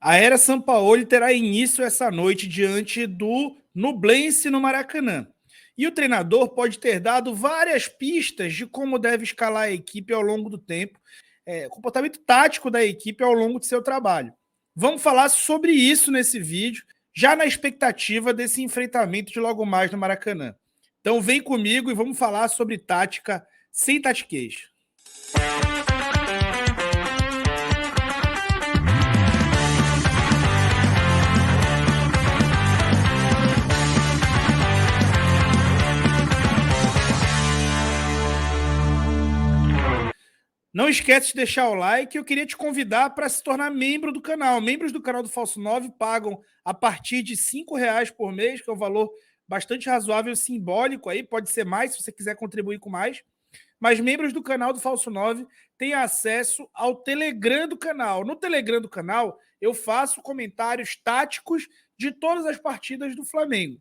A era Sampaoli terá início essa noite diante do Nublense no Maracanã. E o treinador pode ter dado várias pistas de como deve escalar a equipe ao longo do tempo, comportamento tático da equipe ao longo de seu trabalho. Vamos falar sobre isso nesse vídeo, já na expectativa desse enfrentamento de logo mais no Maracanã. Então vem comigo e vamos falar sobre tática sem tatiquez. Não esquece de deixar o like. Eu queria te convidar para se tornar membro do canal. Membros do canal do Falso 9 pagam a partir de R$ 5 por mês, que é um valor bastante razoável e simbólico. Aí pode ser mais, se você quiser contribuir com mais. Mas membros do canal do Falso 9 têm acesso ao Telegram do canal. No Telegram do canal, eu faço comentários táticos de todas as partidas do Flamengo.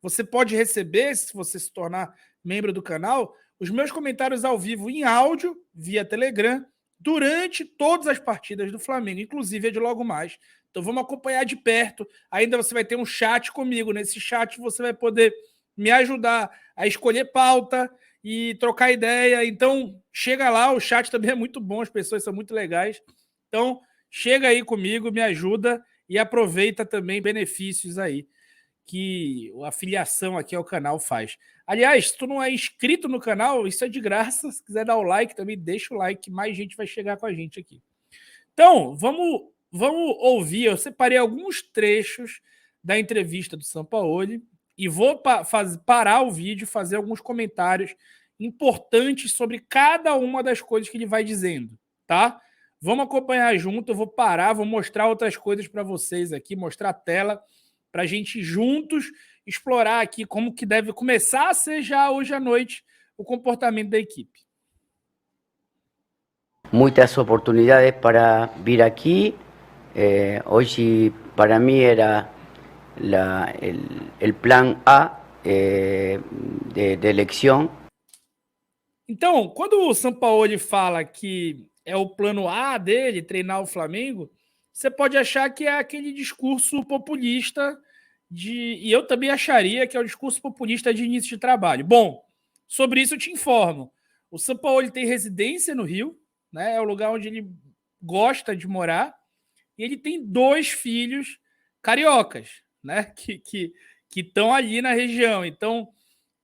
Você pode receber, se você se tornar membro do canal, os meus comentários ao vivo em áudio, via Telegram, durante todas as partidas do Flamengo, inclusive a de logo mais. Então vamos acompanhar de perto. Ainda você vai ter um chat comigo. Nesse chat você vai poder me ajudar a escolher pauta e trocar ideia. Então chega lá, o chat também é muito bom, as pessoas são muito legais. Então chega aí comigo, me ajuda e aproveita também benefícios aí que a afiliação aqui ao canal faz. Aliás, se tu não é inscrito no canal, isso é de graça. Se quiser dar o like também, deixa o like, mais gente vai chegar com a gente aqui. Então, vamos ouvir. Eu separei alguns trechos da entrevista do Sampaoli e vou parar o vídeo, fazer alguns comentários importantes sobre cada uma das coisas que ele vai dizendo, tá? Vamos acompanhar junto, eu vou parar, vou mostrar outras coisas para vocês aqui, mostrar a tela, para a gente juntos explorar aqui como que deve começar a ser já hoje à noite o comportamento da equipe. Muchas oportunidades para vir aqui. Hoje, para mim, era el plan A de eleição. Então, quando o Sampaoli fala que é o plano A dele, treinar o Flamengo, você pode achar que é aquele discurso populista e eu também acharia que é o discurso populista de início de trabalho. Bom, sobre isso eu te informo. O Sampaoli tem residência no Rio, né? É o lugar onde ele gosta de morar, e ele tem 2 filhos cariocas, né? Que estão ali na região. Então,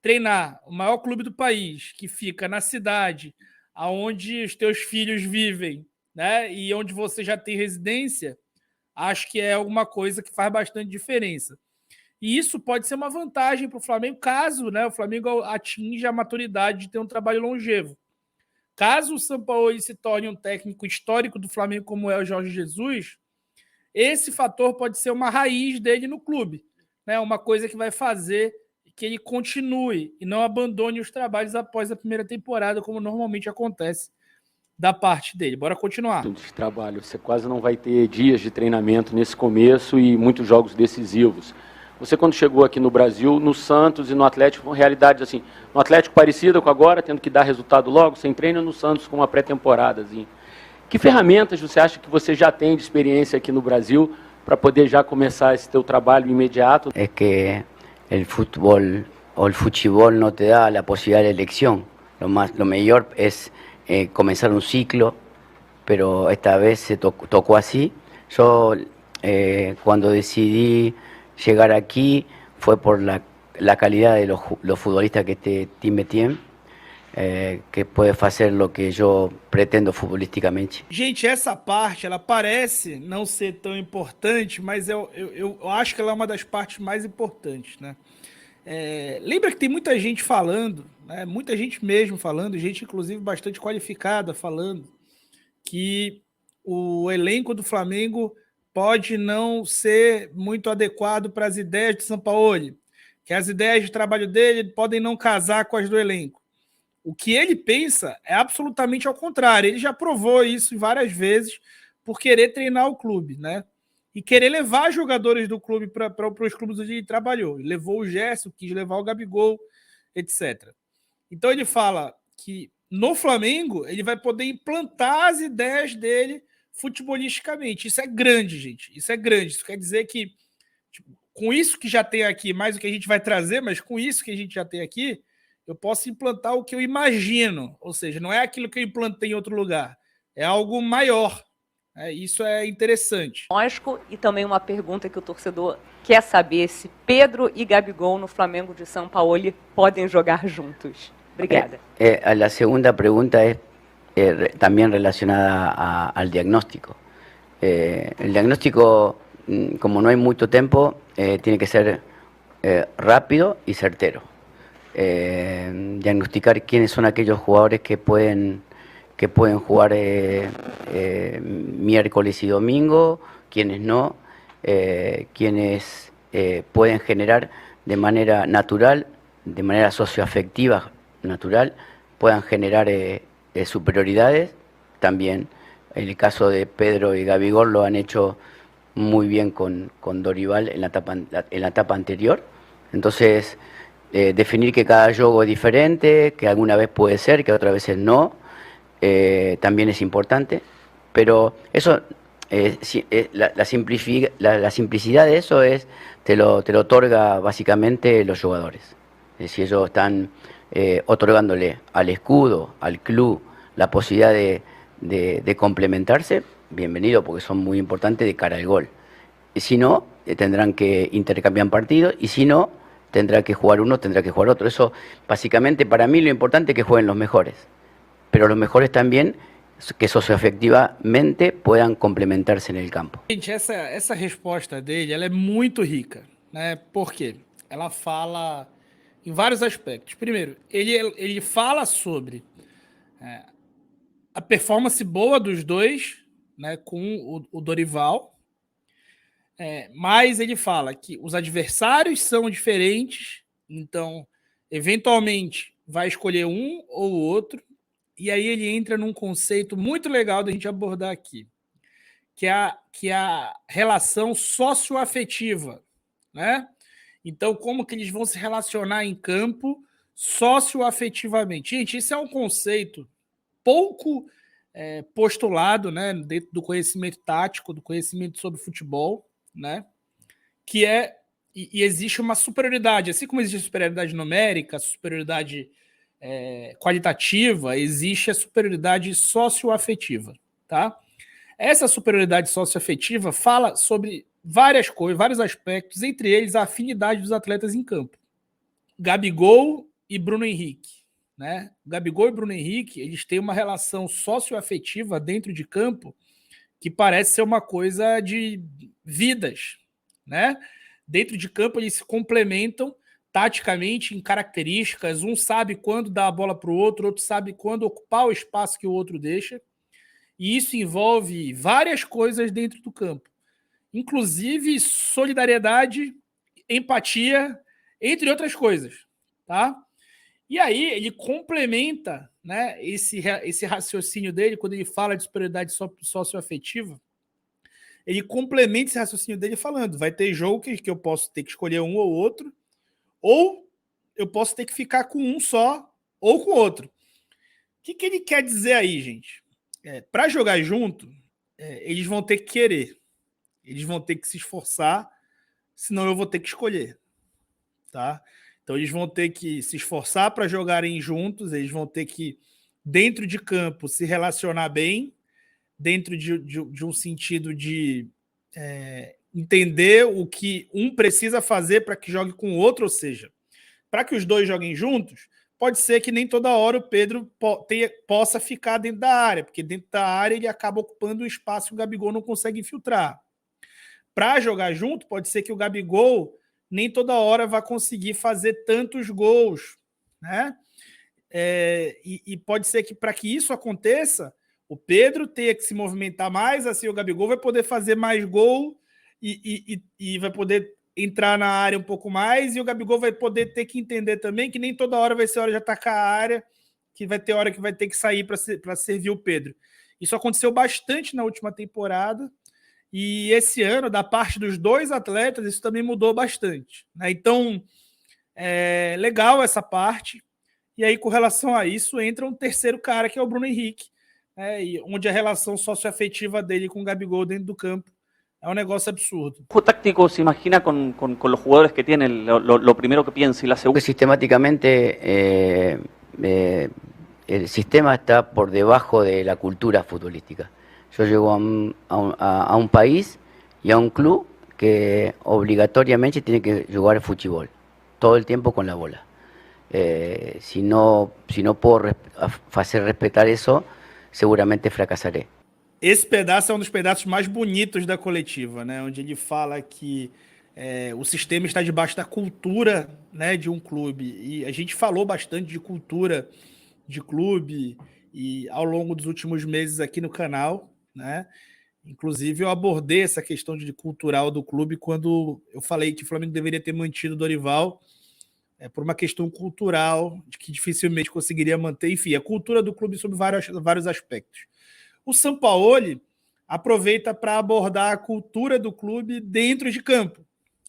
treinar o maior clube do país, que fica na cidade onde os teus filhos vivem, né? E onde você já tem residência, acho que é alguma coisa que faz bastante diferença. E isso pode ser uma vantagem para o Flamengo, caso, né, o Flamengo atinja a maturidade de ter um trabalho longevo. Caso o Sampaoli se torne um técnico histórico do Flamengo, como é o Jorge Jesus, esse fator pode ser uma raiz dele no clube, né? Uma coisa que vai fazer que ele continue e não abandone os trabalhos após a primeira temporada, como normalmente acontece da parte dele. Bora continuar. De trabalho, você quase não vai ter dias de treinamento nesse começo e muitos jogos decisivos. Você, quando chegou aqui no Brasil, no Santos e no Atlético, com realidades assim, no Atlético parecida com agora, tendo que dar resultado logo, sem treino, no Santos com uma pré-temporada. Assim. Que ferramentas você acha que você já tem de experiência aqui no Brasil para poder já começar esse teu trabalho imediato? É que o futebol não te dá a possibilidade de eleição. Lo melhor é começar um ciclo, pero esta vez se tocou assim. Eu, quando decidi llegar aquí fue por la calidad de los futbolistas que este time tiene, que puede hacer lo que yo pretendo futbolisticamente. Gente, essa parte, ela parece não ser tão importante, mas eu acho que ela é uma das partes mais importantes, né? Lembra que tem muita gente falando, né? Muita gente mesmo falando, gente inclusive bastante qualificada falando, que o elenco do Flamengo pode não ser muito adequado para as ideias de Sampaoli, que as ideias de trabalho dele podem não casar com as do elenco. O que ele pensa é absolutamente ao contrário. Ele já provou isso várias vezes por querer treinar o clube, né? E querer levar jogadores do clube para os clubes onde ele trabalhou. Ele levou o Gerson, quis levar o Gabigol, etc. Então ele fala que no Flamengo ele vai poder implantar as ideias dele futebolisticamente. Isso é grande, gente. Isso é grande. Isso quer dizer que, tipo, com isso que já tem aqui, mais o que a gente vai trazer, mas com isso que a gente já tem aqui, eu posso implantar o que eu imagino. Ou seja, não é aquilo que eu implantei em outro lugar. É algo maior. Isso é interessante. E também uma pergunta que o torcedor quer saber: se Pedro e Gabigol no Flamengo de São Paulo podem jogar juntos. Obrigada. La segunda pregunta es también relacionada al diagnóstico. El diagnóstico, como no hay mucho tiempo, tiene que ser rápido y certero. Diagnosticar quiénes son aquellos jugadores que pueden jugar miércoles y domingo, quienes no, quienes pueden generar de manera natural, de manera socioafectiva natural, puedan generar superioridades. También en el caso de Pedro y Gabigol lo han hecho muy bien con Dorival en la etapa anterior. Entonces, definir que cada juego es diferente, que alguna vez puede ser, que otras veces no, también es importante, pero eso, la simplicidad de eso te lo otorga básicamente los jugadores. Si ellos están otorgándole al escudo, al club, la posibilidad de complementarse, bienvenido, porque son muy importantes de cara al gol. Y si no, tendrán que intercambiar partidos, y si no, tendrá que jugar uno, tendrá que jugar otro. Eso, básicamente, para mí lo importante es que jueguen los mejores, pero los mejores también que socioafectivamente puedan complementarse en el campo. Gente, essa resposta dele, ela é muito rica, né? Por quê? Ela fala em vários aspectos. Primeiro, ele fala sobre a performance boa dos dois, né, com o Dorival, mas ele fala que os adversários são diferentes, então, eventualmente, vai escolher um ou outro, e aí ele entra num conceito muito legal da gente abordar aqui, que é a relação socioafetiva, né? Então, como que eles vão se relacionar em campo socioafetivamente? Gente, isso é um conceito pouco postulado, né, dentro do conhecimento tático, do conhecimento sobre futebol, né? Que e existe uma superioridade, assim como existe superioridade numérica, superioridade qualitativa, existe a superioridade socioafetiva, tá? Essa superioridade socioafetiva fala sobre várias coisas, vários aspectos, entre eles a afinidade dos atletas em campo. Gabigol e Bruno Henrique, né? Gabigol e Bruno Henrique, eles têm uma relação socioafetiva dentro de campo que parece ser uma coisa de vidas, né? Dentro de campo eles se complementam taticamente em características, um sabe quando dar a bola para o outro sabe quando ocupar o espaço que o outro deixa, e isso envolve várias coisas dentro do campo, inclusive solidariedade, empatia, entre outras coisas, tá? E aí ele complementa, né, esse raciocínio dele, quando ele fala de superioridade socioafetiva, ele complementa esse raciocínio dele falando, vai ter jogo que eu posso ter que escolher um ou outro, ou eu posso ter que ficar com um só ou com outro. O que ele quer dizer aí, gente? Para jogar junto, eles vão ter que querer. Eles vão ter que se esforçar, senão eu vou ter que escolher. Tá? Então eles vão ter que se esforçar para jogarem juntos, eles vão ter que, dentro de campo, se relacionar bem, dentro de um sentido de entender o que um precisa fazer para que jogue com o outro, ou seja, para que os dois joguem juntos, pode ser que nem toda hora o Pedro possa ficar dentro da área, porque dentro da área ele acaba ocupando o espaço que o Gabigol não consegue infiltrar. Para jogar junto, pode ser que o Gabigol nem toda hora vai conseguir fazer tantos gols, né? E pode ser que, para que isso aconteça, o Pedro tenha que se movimentar mais, assim o Gabigol vai poder fazer mais gol e vai poder entrar na área um pouco mais, e o Gabigol vai poder ter que entender também que nem toda hora vai ser hora de atacar a área, que vai ter hora que vai ter que sair para servir o Pedro. Isso aconteceu bastante na última temporada, e esse ano, da parte dos dois atletas, isso também mudou bastante, né? Então, legal essa parte. E aí, com relação a isso, entra um terceiro cara, que é o Bruno Henrique, e onde a relação socioafetiva dele com o Gabigol dentro do campo é um negócio absurdo. ¿Qué táctico se imagina con los jugadores que tiene? Lo primero que piensa y la segunda. Sistemáticamente el sistema está por debajo de la cultura futbolística. Yo llego a un país y a un club que obligatoriamente tiene que jugar fútbol, todo el tiempo con la bola. Si no puedo hacer respetar eso, seguramente fracasaré. Esse pedaço é um dos pedaços mais bonitos da coletiva, né? Onde ele fala que o sistema está debaixo da cultura, né, de um clube. E a gente falou bastante de cultura de clube e ao longo dos últimos meses aqui no canal, né? Inclusive eu abordei essa questão de cultural do clube quando eu falei que o Flamengo deveria ter mantido o Dorival por uma questão cultural, de que dificilmente conseguiria manter. Enfim, a cultura do clube sob vários aspectos. O Sampaoli aproveita para abordar a cultura do clube dentro de campo,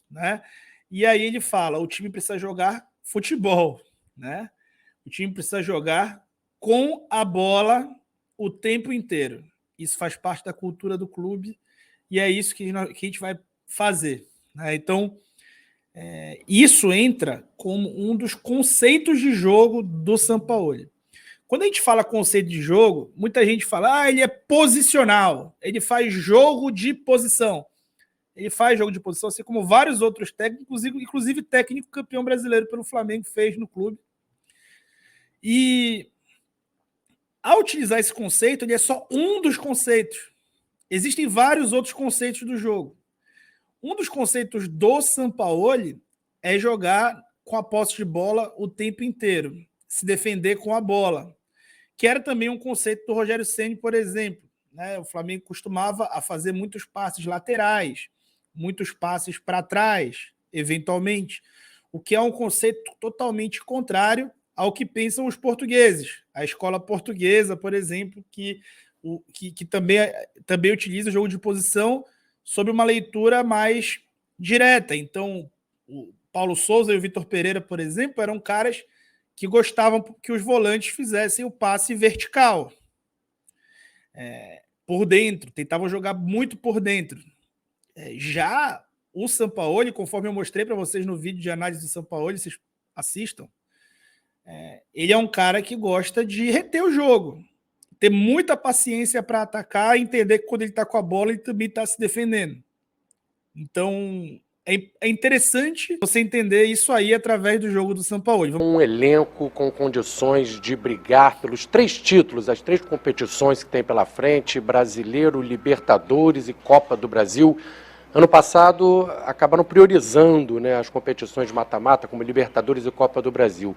né? E aí ele fala, o time precisa jogar futebol, né? O time precisa jogar com a bola o tempo inteiro. Isso faz parte da cultura do clube e é isso que a gente vai fazer, né? Então, isso entra como um dos conceitos de jogo do Sampaoli. Quando a gente fala conceito de jogo, muita gente fala, ele é posicional, ele faz jogo de posição. Ele faz jogo de posição, assim como vários outros técnicos, inclusive técnico campeão brasileiro pelo Flamengo fez no clube. E ao utilizar esse conceito, ele é só um dos conceitos. Existem vários outros conceitos do jogo. Um dos conceitos do Sampaoli é jogar com a posse de bola o tempo inteiro, se defender com a bola, que era também um conceito do Rogério Ceni, por exemplo, né? O Flamengo costumava a fazer muitos passes laterais, muitos passes para trás, eventualmente, o que é um conceito totalmente contrário ao que pensam os portugueses. A escola portuguesa, por exemplo, que também utiliza o jogo de posição sob uma leitura mais direta. Então, o Paulo Souza e o Vitor Pereira, por exemplo, eram caras que gostavam que os volantes fizessem o passe vertical, por dentro, tentavam jogar muito por dentro. Já o Sampaoli, conforme eu mostrei para vocês no vídeo de análise do Sampaoli, vocês assistam, ele é um cara que gosta de reter o jogo, ter muita paciência para atacar, entender que quando ele está com a bola, ele também está se defendendo. Então, é interessante você entender isso aí através do jogo do Sampaoli. Um elenco com condições de brigar pelos 3 títulos, as 3 competições que tem pela frente, Brasileiro, Libertadores e Copa do Brasil. Ano passado, acabaram priorizando, né, as competições de mata-mata, como Libertadores e Copa do Brasil.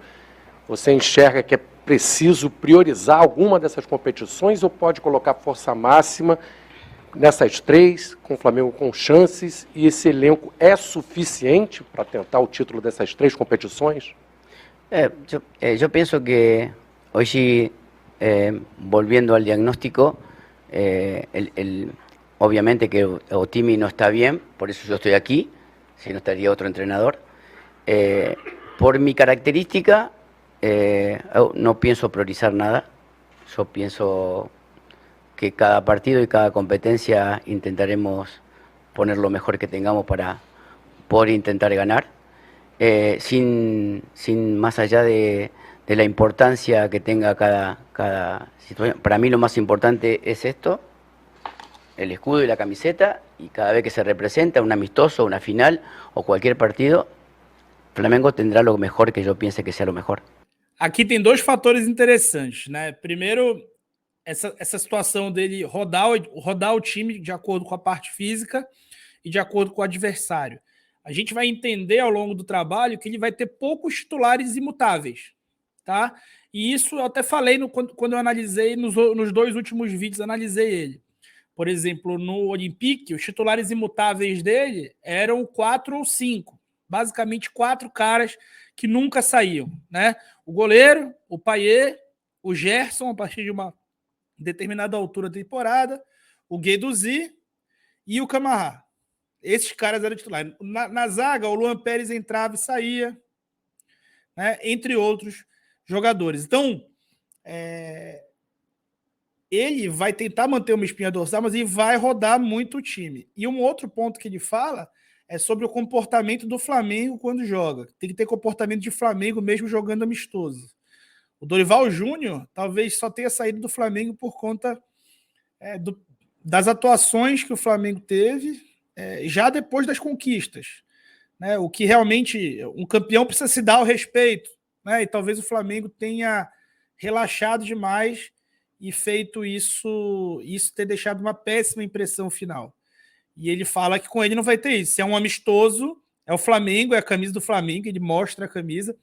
Você enxerga que é preciso priorizar alguma dessas competições ou pode colocar força máxima nessas 3, com o Flamengo com chances, e esse elenco é suficiente para tentar o título dessas 3 competições? Yo pienso que hoy sí, volviendo al diagnóstico, obviamente que Otimi no está bien, por eso yo estoy aquí, si no estaría otro entrenador. Por mi característica, no pienso priorizar nada, yo pienso que cada partido y cada competencia intentaremos poner lo mejor que tengamos para poder intentar ganar, sin más allá de la importancia que tenga cada situación. Para mí lo más importante es esto, el escudo y la camiseta, y cada vez que se representa un amistoso, una final o cualquier partido, Flamengo tendrá lo mejor que yo piense que sea lo mejor. Aqui tem 2 fatores interessantes, né? Primeiro, essa situação dele rodar o time de acordo com a parte física e de acordo com o adversário. A gente vai entender ao longo do trabalho que ele vai ter poucos titulares imutáveis, tá? E isso eu até falei quando eu analisei nos 2 últimos vídeos, analisei ele. Por exemplo, no Olympique, os titulares imutáveis dele eram 4 ou 5. Basicamente 4 caras que nunca saíam, né? O goleiro, o Payet, o Gerson, a partir de uma determinada altura da temporada, o Guendouzi e o Camara. Esses caras eram titulares. Na zaga, o Luan Pérez entrava e saía, né? Entre outros jogadores. Então, ele vai tentar manter uma espinha dorsal, mas ele vai rodar muito o time. E um outro ponto que ele fala é sobre o comportamento do Flamengo quando joga. Tem que ter comportamento de Flamengo mesmo jogando amistoso. O Dorival Júnior talvez só tenha saído do Flamengo por conta das atuações que o Flamengo teve já depois das conquistas. Né? O que realmente um campeão precisa se dar ao respeito. Né? E talvez o Flamengo tenha relaxado demais e feito isso ter deixado uma péssima impressão final. E ele fala que com ele não vai ter isso. Se é um amistoso, é o Flamengo, é a camisa do Flamengo, ele mostra a camisa.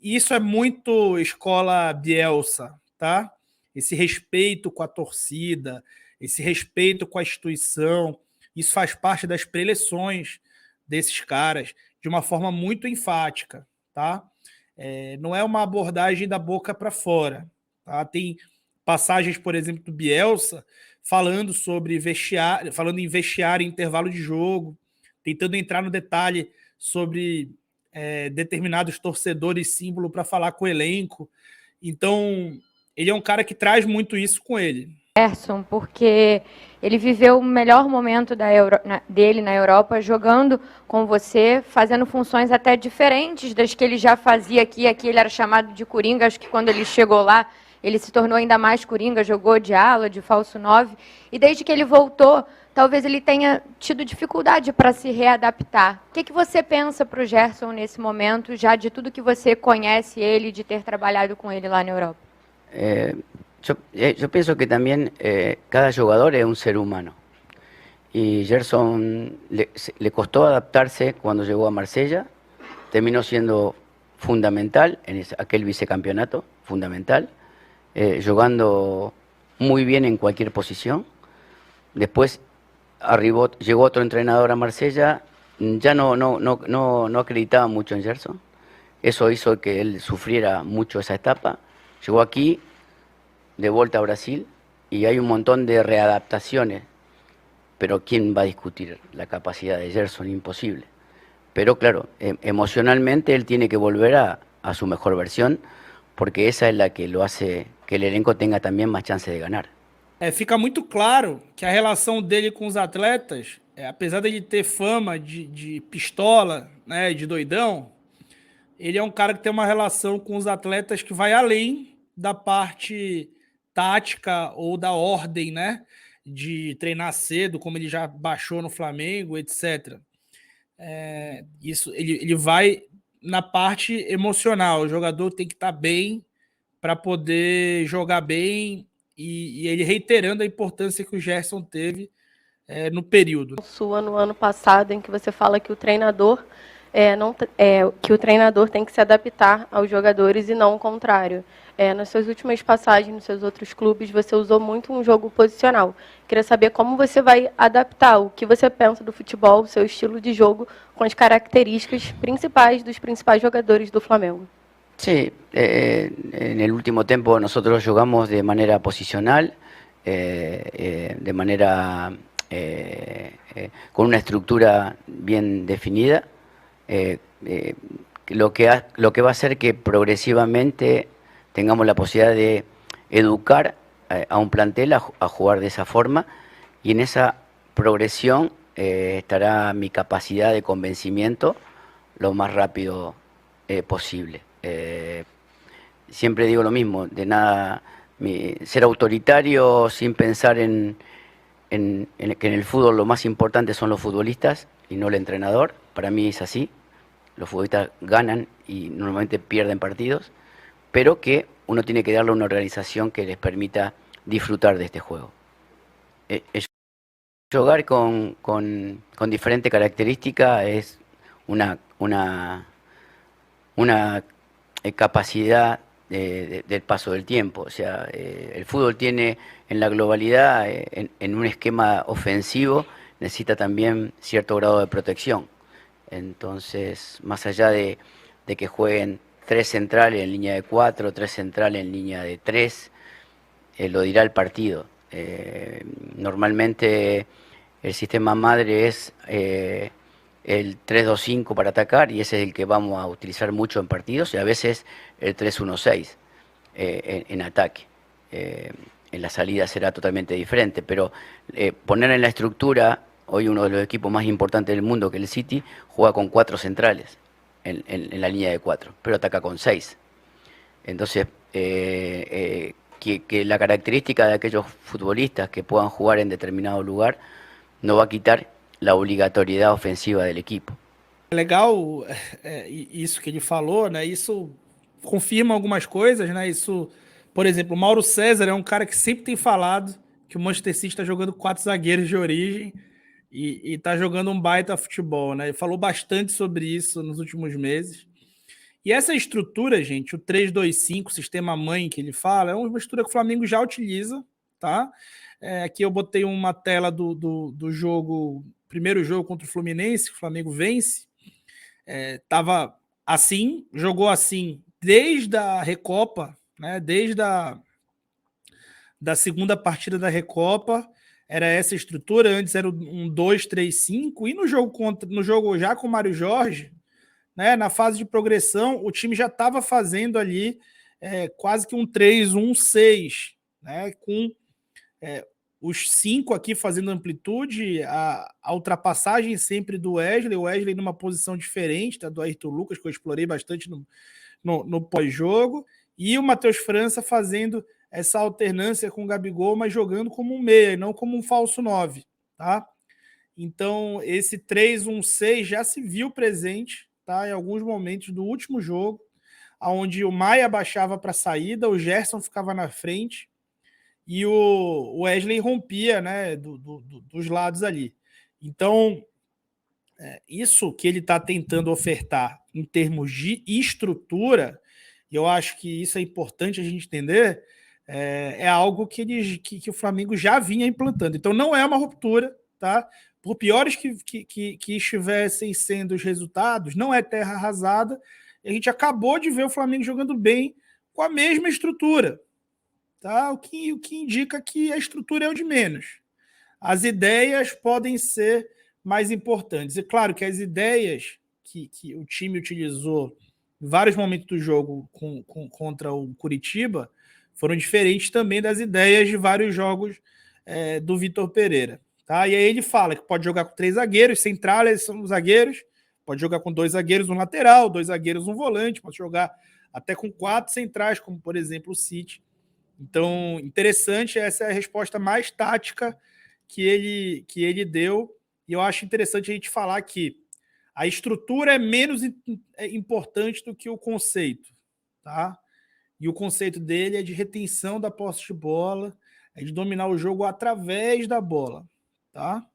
Isso é muito escola Bielsa, tá? Esse respeito com a torcida, esse respeito com a instituição, isso faz parte das preleções desses caras de uma forma muito enfática, tá? Não é uma abordagem da boca para fora, tá? Tem passagens, por exemplo, do Bielsa falando sobre vestiário, falando em vestiário em intervalo de jogo, tentando entrar no detalhe sobre determinados torcedores símbolo para falar com o elenco. Então, ele é um cara que traz muito isso com ele. Gerson, porque ele viveu o melhor momento dele na Europa jogando com você, fazendo funções até diferentes das que ele já fazia aqui. Aqui ele era chamado de Coringa, acho que quando ele chegou lá, ele se tornou ainda mais Coringa, jogou de ala, de falso 9. E desde que ele voltou, talvez ele tenha tido dificuldade para se readaptar. O que você pensa para o Gerson nesse momento, já de tudo que você conhece ele, de ter trabalhado com ele lá na Europa? Yo pienso que también cada jugador es un ser humano. Y Gerson le costó adaptarse cuando llegó a Marsella, terminó siendo fundamental en aquel vicecampeonato, fundamental, jugando muy bien en cualquier posición. Después llegó otro entrenador a Marsella, ya no acreditaba mucho en Gerson. Eso hizo que él sufriera mucho esa etapa. Llegó aquí, de vuelta a Brasil, y hay un montón de readaptaciones. Pero ¿quién va a discutir la capacidad de Gerson? Imposible. Pero claro, emocionalmente él tiene que volver a su mejor versión, porque esa es la que lo hace que el elenco tenga también más chance de ganar. Fica muito claro que a relação dele com os atletas, apesar dele ter fama de pistola, né, de doidão, ele é um cara que tem uma relação com os atletas que vai além da parte tática ou da ordem, né, de treinar cedo, como ele já baixou no Flamengo, etc. Isso ele vai na parte emocional. O jogador tem que estar bem para poder jogar bem, e ele reiterando a importância que o Gerson teve no período. Sua no ano passado, em que você fala que o treinador que o treinador tem que se adaptar aos jogadores e não o contrário. Nas suas últimas passagens, nos seus outros clubes, você usou muito um jogo posicional. Queria saber como você vai adaptar o que você pensa do futebol, o seu estilo de jogo, com as características principais dos principais jogadores do Flamengo. Sí, en el último tiempo nosotros jugamos de manera posicional, de manera con una estructura bien definida, lo que va a hacer que progresivamente tengamos la posibilidad de educar a un plantel a jugar de esa forma, y en esa progresión estará mi capacidad de convencimiento lo más rápido posible. Siempre digo lo mismo, de nada ser autoritario sin pensar que en el fútbol lo más importante son los futbolistas y no el entrenador. Para mí es así, los futbolistas ganan y normalmente pierden partidos, pero que uno tiene que darle una organización que les permita disfrutar de este juego. Jugar con diferentes características es una capacidad del paso del tiempo. O sea, el fútbol tiene en la globalidad, en un esquema ofensivo, necesita también cierto grado de protección. Entonces, más allá de que jueguen 3 centrales en línea de 4, 3 centrales en línea de 3, lo dirá el partido. Normalmente el sistema madre es el 3-2-5 para atacar, y ese es el que vamos a utilizar mucho en partidos, y a veces el 3-1-6 en ataque. en la salida será totalmente diferente, pero poner en la estructura, hoy uno de los equipos más importantes del mundo, que el City, juega con 4 centrales en la línea de 4, pero ataca con 6. Entonces, que la característica de aquellos futbolistas que puedan jugar en determinado lugar no va a quitar la obrigatoriedad ofensiva del equipo. Legal isso que ele falou, né? Isso confirma algumas coisas, né? Isso, por exemplo, o Mauro César é um cara que sempre tem falado que o Manchester City está jogando 4 zagueiros de origem e está jogando um baita futebol, né? Ele falou bastante sobre isso nos últimos meses. E essa estrutura, gente, o 3-2-5, sistema mãe que ele fala, é uma estrutura que o Flamengo já utiliza, tá? Aqui eu botei uma tela do jogo, primeiro jogo contra o Fluminense, que o Flamengo vence. Tava assim, jogou assim desde a Recopa, né? Desde da segunda partida da Recopa, era essa estrutura. Antes era um 2-3-5, e no jogo já com o Mário Jorge, né, na fase de progressão, o time já estava fazendo ali quase que um 3-1-6, né, com os 5 aqui fazendo amplitude, a ultrapassagem sempre do Wesley, o Wesley numa posição diferente do Ayrton Lucas, que eu explorei bastante no pós-jogo, e o Matheus França fazendo essa alternância com o Gabigol, mas jogando como um meia, e não como um falso 9, tá? Então, esse 3-1-6 já se viu presente, tá, em alguns momentos do último jogo, onde o Maia baixava para a saída, o Gerson ficava na frente, e o Wesley rompia, né, dos lados ali. Então, isso que ele está tentando ofertar em termos de estrutura, e eu acho que isso é importante a gente entender, é algo que o Flamengo já vinha implantando. Então, não é uma ruptura, tá? Por piores que estivessem sendo os resultados, não é terra arrasada. A gente acabou de ver o Flamengo jogando bem com a mesma estrutura. Tá? O que indica que a estrutura é o de menos. As ideias podem ser mais importantes. E claro que as ideias que o time utilizou em vários momentos do jogo contra o Curitiba foram diferentes também das ideias de vários jogos do Vitor Pereira. Tá? E aí ele fala que pode jogar com 3 zagueiros, centrais são os zagueiros, pode jogar com 2 zagueiros, um lateral, 2 zagueiros, um volante, pode jogar até com 4 centrais, como por exemplo o City. Então, interessante, essa é a resposta mais tática que ele deu, e eu acho interessante a gente falar que a estrutura é menos importante do que o conceito, tá? E o conceito dele é de retenção da posse de bola, é de dominar o jogo através da bola, tá?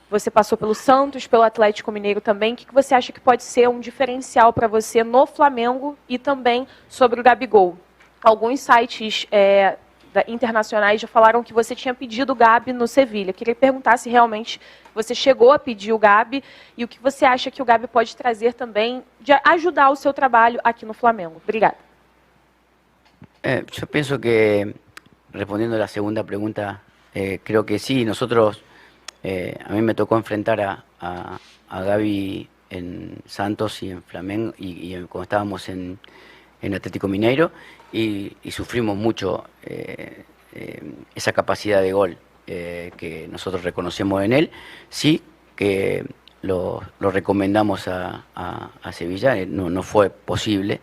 Você passou pelo Santos, pelo Atlético Mineiro também. O que você acha que pode ser um diferencial para você no Flamengo e também sobre o Gabigol? Alguns sites internacionais já falaram que você tinha pedido o Gabi no Sevilha. Queria perguntar se realmente você chegou a pedir o Gabi e o que você acha que o Gabi pode trazer também de ajudar o seu trabalho aqui no Flamengo. Obrigada. Yo pienso que, respondiendo a la segunda pregunta, creo que sí. Nosotros, a mí me tocó enfrentar a Gabi en Santos y en Flamengo, y cuando estábamos en Atlético Mineiro, y sufrimos mucho esa capacidad de gol que nosotros reconocemos en él. Sí que lo recomendamos a Sevilla, no fue posible,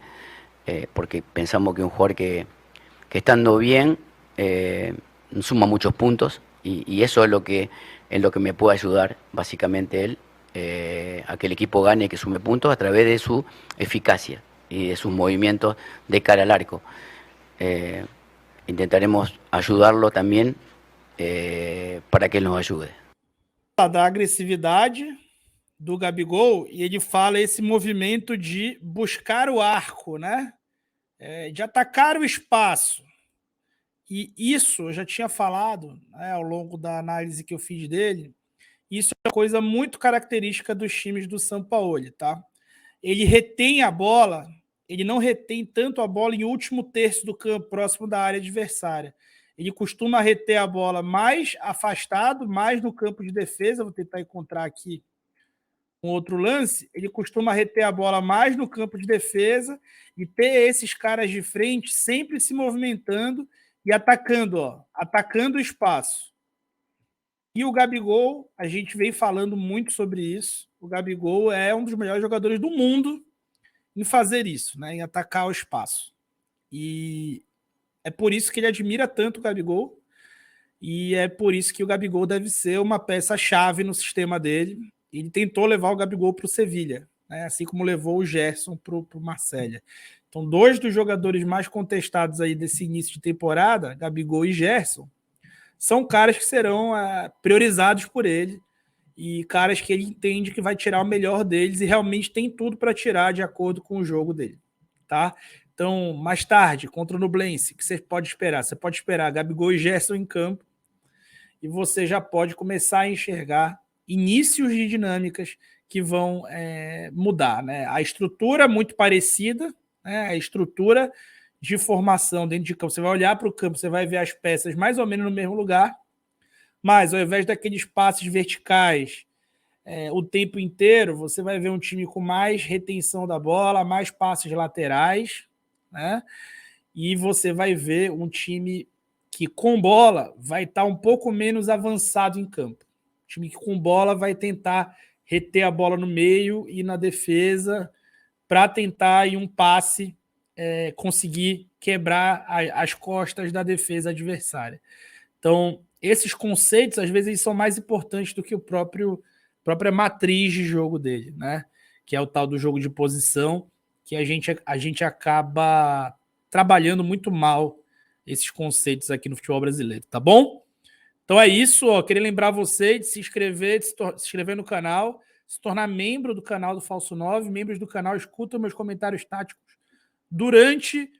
porque pensamos que un jugador que estando bien suma muchos puntos, y eso es lo que me puede ayudar básicamente él, a que el equipo gane y que sume puntos a través de su eficacia y de sus movimientos de cara al arco. Intentaremos ayudarlo también para que él nos ayude. Da agressividade do Gabigol, e ele fala esse movimento de buscar o arco, né? De atacar o espaço. E isso eu já tinha falado, né, ao longo da análise que eu fiz dele. Isso é uma coisa muito característica dos times do Sampaoli, tá? Ele retém a bola, ele não retém tanto a bola em último terço do campo, próximo da área adversária. Ele costuma reter a bola mais afastado, mais no campo de defesa. Vou tentar encontrar aqui um outro lance. Ele costuma reter a bola mais no campo de defesa e ter esses caras de frente sempre se movimentando e atacando, ó, atacando o espaço. E o Gabigol, a gente vem falando muito sobre isso. O Gabigol é um dos melhores jogadores do mundo em fazer isso, né? Em atacar o espaço. E é por isso que ele admira tanto o Gabigol. E é por isso que o Gabigol deve ser uma peça-chave no sistema dele. Ele tentou levar o Gabigol para o Sevilha, né? Assim como levou o Gerson para o Marselha. Então, dois dos jogadores mais contestados aí desse início de temporada, Gabigol e Gerson, são caras que serão priorizados por ele e caras que ele entende que vai tirar o melhor deles e realmente tem tudo para tirar de acordo com o jogo dele, tá? Então, mais tarde, contra o Nublense, o que você pode esperar? Você pode esperar Gabigol e Gerson em campo e você já pode começar a enxergar inícios de dinâmicas que vão mudar, né? A estrutura é muito parecida, né? A estrutura de formação dentro de campo. Você vai olhar para o campo, você vai ver as peças mais ou menos no mesmo lugar, mas ao invés daqueles passes verticais o tempo inteiro, você vai ver um time com mais retenção da bola, mais passes laterais, né? E você vai ver um time que com bola vai estar um pouco menos avançado em campo. O time que com bola vai tentar reter a bola no meio e na defesa para tentar em um passe conseguir quebrar as costas da defesa adversária. Então, esses conceitos, às vezes, eles são mais importantes do que a própria matriz de jogo dele, né? Que é o tal do jogo de posição, que a gente acaba trabalhando muito mal esses conceitos aqui no futebol brasileiro, tá bom? Então é isso, ó. Queria lembrar você de se inscrever, se inscrever no canal, se tornar membro do canal do Falso 9, membros do canal escutam meus comentários táticos durante